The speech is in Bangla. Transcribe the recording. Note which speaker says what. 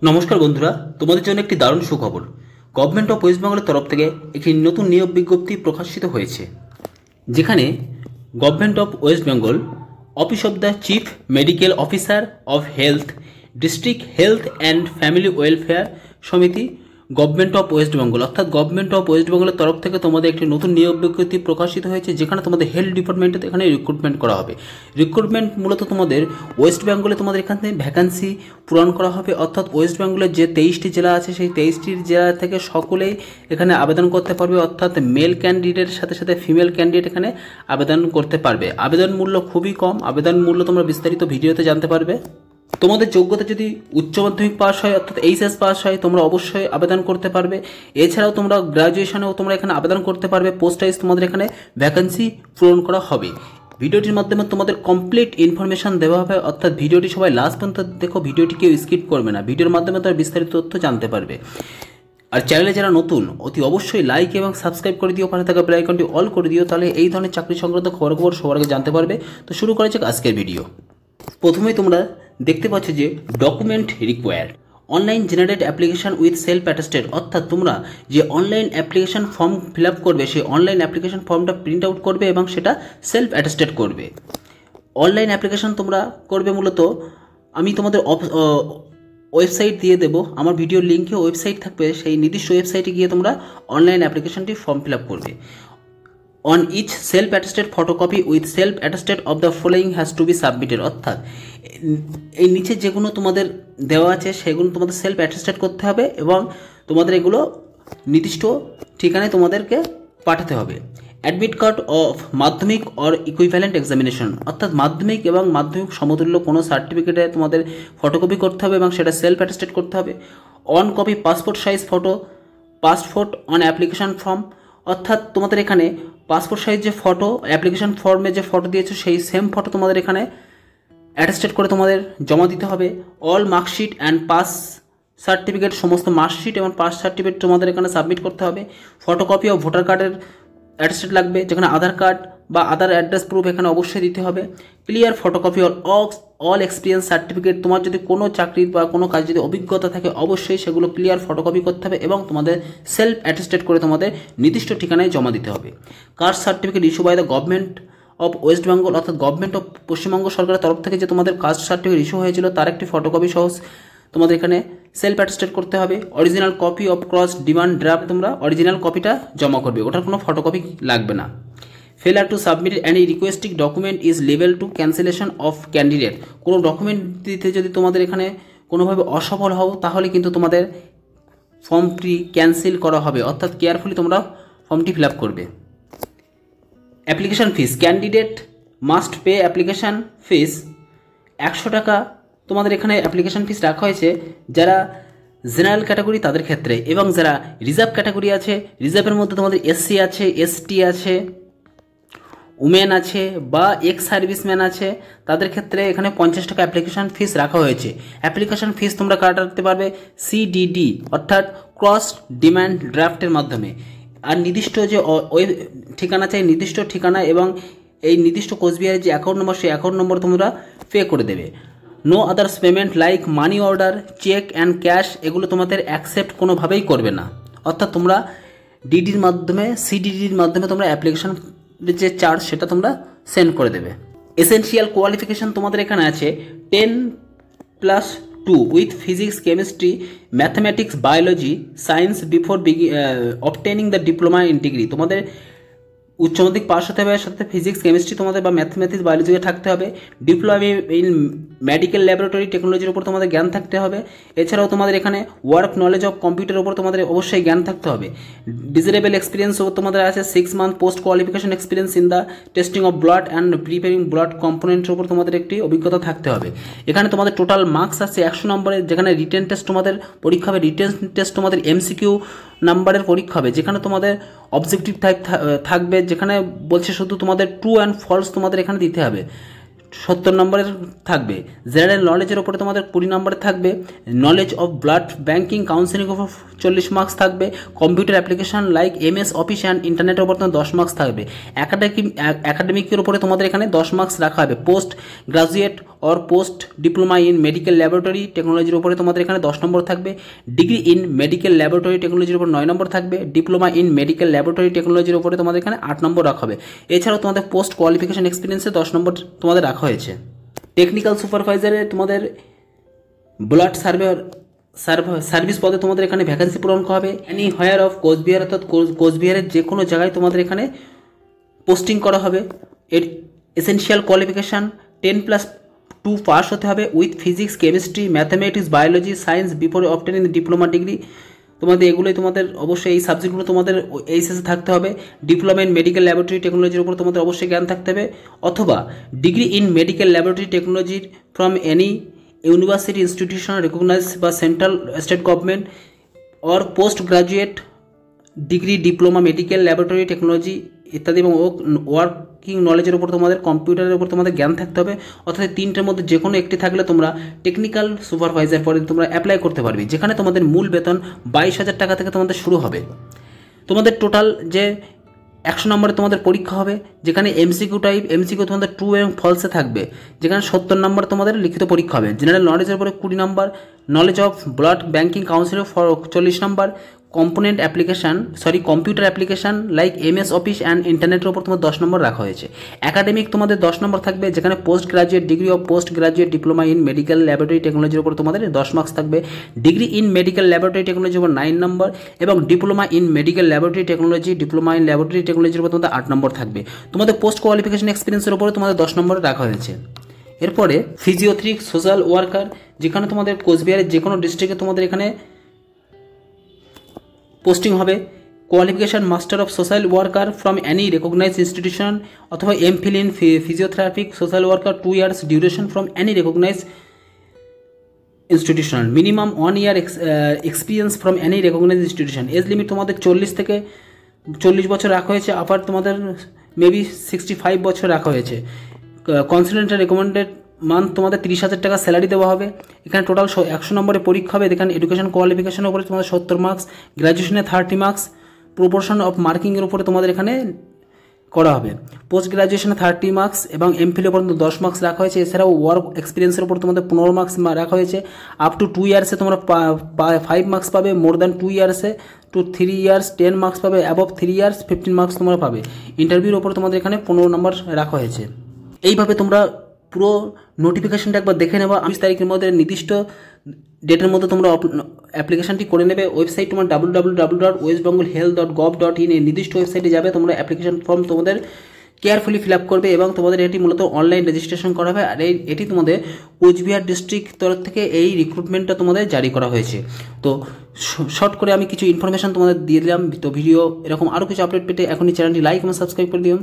Speaker 1: নমস্কার বন্ধুরা, তোমাদের জন্য একটি দারুণ সুখবর। গভর্নমেন্ট অফ ওয়েস্ট বেঙ্গলের তরফ থেকে একটি নতুন নিয়োগ বিজ্ঞপ্তি প্রকাশিত হয়েছে, যেখানে government of West Bengal office of the chief medical officer of health, district health and family welfare সমিতি, গভর্নমেন্ট অফ ওয়েস্ট বেঙ্গল অর্থাৎ গভর্নমেন্ট অফ ওয়েস্ট বেঙ্গলের তরফ থেকে তোমাদের একটি নতুন নিয়োগ বিজ্ঞপ্তি প্রকাশিত হয়েছে, যেখানে তোমাদের হেলথ ডিপার্টমেন্টে এখানে রিক্রুটমেন্ট করা হবে। রিক্রুটমেন্ট মূলত তোমাদের ওয়েস্ট বেঙ্গলে তোমাদের এখানে ভ্যাকান্সি পূরণ করা হবে, অর্থাৎ ওয়েস্ট বেঙ্গলের যে 23টি জেলা আছে সেই 23টি জেলা থেকে সকলেই এখানে আবেদন করতে পারবে, অর্থাৎ মেল ক্যান্ডিডেটের সাথে সাথে ফিমেল ক্যান্ডিডেট এখানে আবেদন করতে পারবে। আবেদন মূল্য খুবই কম, আবেদন মূল্য তোমরা বিস্তারিত ভিডিওতে জানতে পারবে। তোমাদের যোগ্যতা যদি উচ্চ মাধ্যমিক পাস হয় অর্থাৎ এইচএস পাস হয়, তোমরা অবশ্যই আবেদন করতে পারবে। এছাড়াও তোমরা গ্র্যাজুয়েশনেও তোমরা এখানে আবেদন করতে পারবে। পোস্ট ওয়াইজ তোমাদের এখানে ভ্যাকান্সি পূরণ করা হবে। ভিডিওটির মাধ্যমে তোমাদের কমপ্লিট ইনফরমেশন দেওয়া হবে, অর্থাৎ ভিডিওটি সবাই লাস্ট পর্যন্ত দেখো, ভিডিওটি কেউ স্কিপ করবে না। ভিডিওর মাধ্যমে তোমরা বিস্তারিত তথ্য জানতে পারবে। আর চ্যানেলে যারা নতুন, অতি অবশ্যই লাইক এবং সাবস্ক্রাইব করে দিও, পাশে থাকা বেল আইকনটি অল করে দিও, তাহলে এই ধরনের চাকরি সংক্রান্ত খবর সবার আগে জানতে পারবে। তো শুরু করা যাক আজকের ভিডিও। প্রথমেই তোমরা দেখতে পাচ্ছ যে document required online generate application with self attested, অর্থাৎ তোমরা যে online application form fill up করবে সেই অনলাইন অ্যাপ্লিকেশন ফর্মটা প্রিন্ট আউট করবে এবং সেটা সেলফ অ্যাটেস্টেড করবে। অনলাইন অ্যাপ্লিকেশন তোমরা করবে মূলত, আমি তোমাদের ওয়েবসাইট দিয়ে দেবো, আমার ভিডিওর লিঙ্কে ওয়েবসাইট থাকবে, সেই নির্দিষ্ট ওয়েবসাইটে গিয়ে তোমরা অনলাইন অ্যাপ্লিকেশনটি ফর্ম ফিল আপ করবে। On each self-attested photocopy with self-attested of the following has to be submitted, অর্থাৎ এই নিচে যেগুলো তোমাদের দেওয়া আছে সেগুলো তোমাদের সেলফ অ্যাটেস্টেড করতে হবে এবং তোমাদের এগুলো নির্দিষ্ট ঠিকানায় তোমাদেরকে পাঠাতে হবে। অ্যাডমিট কার্ড অফ মাধ্যমিক অর ইকুইভ্যালেন্ট এক্সামিনেশন, অর্থাৎ মাধ্যমিক এবং মাধ্যমিক সমতুল্য কোনো সার্টিফিকেটে তোমাদের ফটোকপি করতে হবে এবং সেটা সেলফ অ্যাটেস্টেড করতে হবে। On copy passport size photo, passport on application form, অর্থাৎ তোমাদের এখানে পাসপোর্ট সাইজ যে ফটো অ্যাপ্লিকেশন ফর্মে যে ফটো দিয়েছো সেই সেম ফটো তোমাদের এখানে অ্যাটেস্টেড করে তোমাদের জমা দিতে হবে। All marksheet and pass certificate, সমস্ত মার্কশিট এবং পাস সার্টিফিকেট তোমাদের এখানে সাবমিট করতে হবে। ফটোকপি অফ ভোটার কার্ডের অ্যাটেস্টেড লাগবে, যেখানে আধার কার্ড বা আধার অ্যাড্রেস প্রুফ এখানে অবশ্যই দিতে হবে। Clear photocopy all experience certificate, তোমার যদি কোনো চাকরির বা কোনো কাজ যদি অভিজ্ঞতা থাকে অবশ্যই সেগুলো ক্লিয়ার ফটোকপি করতে হবে এবং তোমাদের সেলফ অ্যাটেস্টেড করে তোমাদের নির্দিষ্ট ঠিকানায় জমা দিতে হবে। Caste certificate issue by the government of West Bengal, অর্থাৎ গভর্নমেন্ট অফ পশ্চিমবঙ্গ সরকারের তরফ থেকে যে তোমাদের কাস্ট সার্টিফিকেট ইস্যু হয়েছিল তার একটি ফটোকপি সহ তোমাদের এখানে সেলফ অ্যাটেস্টেড করতে হবে। Original copy of cross demand draft, তোমরা অরিজিনাল কপিটা জমা করবে, ওটার কোনো ফটোকপি লাগবে না। Failure to submit any requesting document is লেভেল টু ক্যান্সেলেশন অফ ক্যান্ডিডেট, কোনো ডকুমেন্ট দিতে যদি তোমাদের এখানে কোনোভাবে অসফল হও তাহলে কিন্তু তোমাদের ফর্মটি ক্যান্সেল করা হবে, অর্থাৎ কেয়ারফুলি তোমরা ফর্মটি ফিল আপ করবে। Application fees, candidate must pay application fees 100 টাকা তোমাদের এখানে অ্যাপ্লিকেশান ফিস রাখা হয়েছে যারা জেনারেল ক্যাটাগরি তাদের ক্ষেত্রে, এবং যারা রিজার্ভ ক্যাটাগরি আছে, রিজার্ভের মধ্যে তোমাদের এসসি আছে, এসটি আছে, উমেন আছে বা এক্স সার্ভিসম্যান আছে, তাদের ক্ষেত্রে এখানে 50 টাকা অ্যাপ্লিকেশান ফিস রাখা হয়েছে। অ্যাপ্লিকেশান ফিস তোমরা কাটাতে পারবে সিডিডি অর্থাৎ ক্রস ডিমান্ড ড্রাফটের মাধ্যমে। আর নির্দিষ্ট যে ওই ঠিকানা চাই, নির্দিষ্ট ঠিকানা এবং এই নির্দিষ্ট কোচবিহারের যে অ্যাকাউন্ট নম্বর সেই অ্যাকাউন্ট নম্বর তোমরা পে করে দেবে। No others payment like money order, cheque and cash এগুলো তোমাদের অ্যাকসেপ্ট কোনোভাবেই করবে না, অর্থাৎ তোমরা ডিডির মাধ্যমে সিডিডির মাধ্যমে তোমরা অ্যাপ্লিকেশান যে চার্জ সেটা তোমরা সেন্ড করে দেবে। এসেনশিয়াল কোয়ালিফিকেশান তোমাদের এখানে আছে 10+2 with physics, chemistry, mathematics, biology, science before obtaining the diploma in degree, তোমাদের উচ্চ মাধ্যমিক পাস হতে হবে, সাথে ফিজিক্স কেমিস্ট্রি তোমাদের বা ম্যাথমেটিক্স বায়োলজিকে থাকতে হবে। ডিপ্লোমা ইন মেডিকেল ল্যাবরেটরি টেকনোলজির উপর তোমাদের জ্ঞান থাকতে হবে। এছাড়াও তোমাদের এখানে ওয়ার্ক নলেজ অফ কম্পিউটারের উপর তোমাদের অবশ্যই জ্ঞান থাকতে হবে। ডিজারেবল এক্সপিরিয়েন্স তোমাদের আছে 6 month post qualification experience in the testing of blood and preparing blood কম্পোনেন্টের উপর তোমাদের একটি অভিজ্ঞতা থাকতে হবে। এখানে তোমাদের টোটাল মার্কস আছে 100 নম্বরের, যেখানে রিটেন টেস্ট তোমাদের পরীক্ষা হবে, রিটেন টেস্ট তোমাদের এমসিকিউ নাম্বারের পরীক্ষা হবে, যেখানে তোমাদের অবজেক্টিভ টাইপ থাকবে, যেখানে বলছে শুধু তোমাদের ট্রু অ্যান্ড ফলস তোমাদের এখানে দিতে হবে। 70 নম্বরের থাকবে। জেনারেল নলেজের ওপরে তোমাদের 20 নম্বরে থাকবে। Knowledge of blood banking counselling ওপর 40 মার্কস থাকবে। Computer application like MS office and ইন্টারনেটের ওপর তোমাদের 10 মার্কস থাকবে। একাডেমিকের উপরে তোমাদের এখানে 10 মার্কস রাখা হবে। Post graduate or post diploma in medical laboratory টেকনোলজির উপরে তোমাদের এখানে 10 নম্বর থাকবে। ডিগ্রি ইন মেডিকেল ল্যাবরেটরি টেকনোলজির উপর 9 নম্বর থাকবে। ডিপ্লোমা ইন মেডিকেল ল্যাবরেটরি টেকনোলজির উপরে তোমাদের এখানে 8 নম্বর রাখা হবে। এছাড়াও তোমাদের পোস্ট কোয়ালিফিকেশন এক্সপিরিয়েন্সে 10 নম্বর তোমাদের রাখা হয়েছে। টেকনিক্যাল সুপারভাইজারে তোমাদের ব্লাড সার্ভিস পদে তোমাদের এখানে ভ্যাকেন্সি পূরণ করা হবে। এনি হায়ার অফ কোচবিহার, অর্থাৎ কোচবিহারের যে কোনো জায়গায় তোমাদের এখানে পোস্টিং করা হবে। এর এসেনশিয়াল কোয়ালিফিকেশান 10+2 পাস হতে হবে with physics, chemistry, mathematics, biology, science before obtaining diploma degree. তোমাদের এগুলোই তোমাদের অবশ্যই এই সাবজেক্টগুলো তোমাদের এইচএসে থাকতে হবে। ডিপ্লোমা ইন মেডিকেল ল্যাবরেটরি টেকনোলজির উপর তোমাদের অবশ্যই জ্ঞান থাকতে হবে, অথবা ডিগ্রি ইন মেডিকেল ল্যাবরেটরি টেকনোলজির from any university institution recognise বা central state government or post graduate degree diploma medical laboratory technology ইত্যাদি। এবং ওয়ার্কিং নলেজের উপর তোমাদের কম্পিউটারের উপর তোমাদের জ্ঞান থাকতে হবে। অর্থাৎ তিনটের মধ্যে যে কোনো একটি থাকলে তোমরা টেকনিক্যাল সুপারভাইজার পরে তোমরা অ্যাপ্লাই করতে পারবে, যেখানে তোমাদের মূল বেতন 22,000 টাকা থেকে তোমাদের শুরু হবে। তোমাদের টোটাল যে 100 নম্বরে তোমাদের পরীক্ষা হবে, যেখানে এমসিকিউ তোমাদের ট্রু এবং ফলসে থাকবে, যেখানে 70 নম্বর তোমাদের লিখিত পরীক্ষা হবে। জেনারেল নলেজের উপরে 20 number, knowledge of blood banking council for 40 number, computer application like MS office and ইন্টারনেটের উপর তোমার 10 নম্বর রাখা হয়েছে। একাডেমিক তোমাদের 10 নম্বর থাকবে, যেখানে post graduate degree of post graduate diploma in medical laboratory টেকনোলজির উপর তোমাদের 10 মার্কস থাকবে। ডিগ্রি ইন মেডিকেল ল্যাবরেটরি টেকনোলজির উপর 9 নম্বর, এবং diploma in medical laboratory technology, diploma in laboratory টেকনোলজির উপর তোমাদের 8 নম্বর থাকবে। তোমাদের পোস্ট কোয়ালিফিকেশন এক্সপিরিয়েন্সের উপরে তোমাদের 10 নম্বরে রাখা হয়েছে। এরপরে ফিজিওথেরাপি সোশ্যাল ওয়ার্কার, যেখানে তোমাদের কোচবিহারের যে কোনো ডিস্ট্রিক্টে তোমাদের এখানে পোস্টিং হবে। Qualification master of social worker from any recognise institution, অথবা MPhil in physiotherapic social worker 2 years duration from any recognise institution, minimum 1 year experience from any recognise institution. Age limit তোমাদের 40 থেকে 40 বছর রাখা হয়েছে, আবার তোমাদের মেবি 65 বছর রাখা হয়েছে। কনসিডেন্টের রেকমেন্ডেড মান্থ তোমাদের 30,000 টাকা স্যালারি দেওয়া হবে। এখানে টোটাল 100 নম্বরে পরীক্ষা হবে। এখানে এডুকেশন কোয়ালিফিকেশনের উপরে তোমাদের 70 মার্কস, গ্র্যাজুয়েশনে 30 মার্কস, প্রপোর্শন অফ মার্কিংয়ের উপরে তোমাদের এখানে করা হবে। পোস্ট গ্রাজুয়েশনে 30 মার্কস এবং এমফিলের উপর 10 মার্কস রাখা হয়েছে। এছাড়াও ওয়ার্ক এক্সপিরিয়েন্সের উপর তোমাদের 15 মার্কস রাখা হয়েছে। আপ টু 2 ইয়ার্সে তোমরা 5 মার্কস পাবে, মোর দ্যান 2 ইয়ার্সে টু 3 ইয়ার্স 10 মার্কস পাবে, অ্যাবভ 3 ইয়ার্স 15 মার্কস তোমরা পাবে। ইন্টারভিউর উপর তোমাদের এখানে 15 নম্বর রাখা হয়েছে। এইভাবে তোমরা পুরো নোটিফিকেশনটা একবার দেখে নেবা। 20 তারিখের মধ্যে নির্দিষ্ট ডেটের মধ্যে তোমরা অ্যাপ্লিকেশনটি করে নেবে। ওয়েবসাইট তোমার www.westbengalhealth.gov.in এই নির্দিষ্ট ওয়েবসাইটে যাবে। তোমরা অ্যাপ্লিকেশন ফর্ম তোমাদের কেয়ারফুলি ফিল আপ করবে এবং তোমাদের এটি মূলত অনলাইন রেজিস্ট্রেশন করা হবে। আর এটি তোমাদের কোচবিহার ডিস্ট্রিক্ট তরফ থেকে এই রিক্রুটমেন্টটা তোমাদের জারি করা হয়েছে। তো শর্ট করে আমি কিছু ইনফরমেশন তোমাদের দিয়ে দিলাম। তো ভিডিও এরকম আরও কিছু আপডেট পেতে এখনই চ্যানেলটি লাইক এবং সাবস্ক্রাইব করে দিও।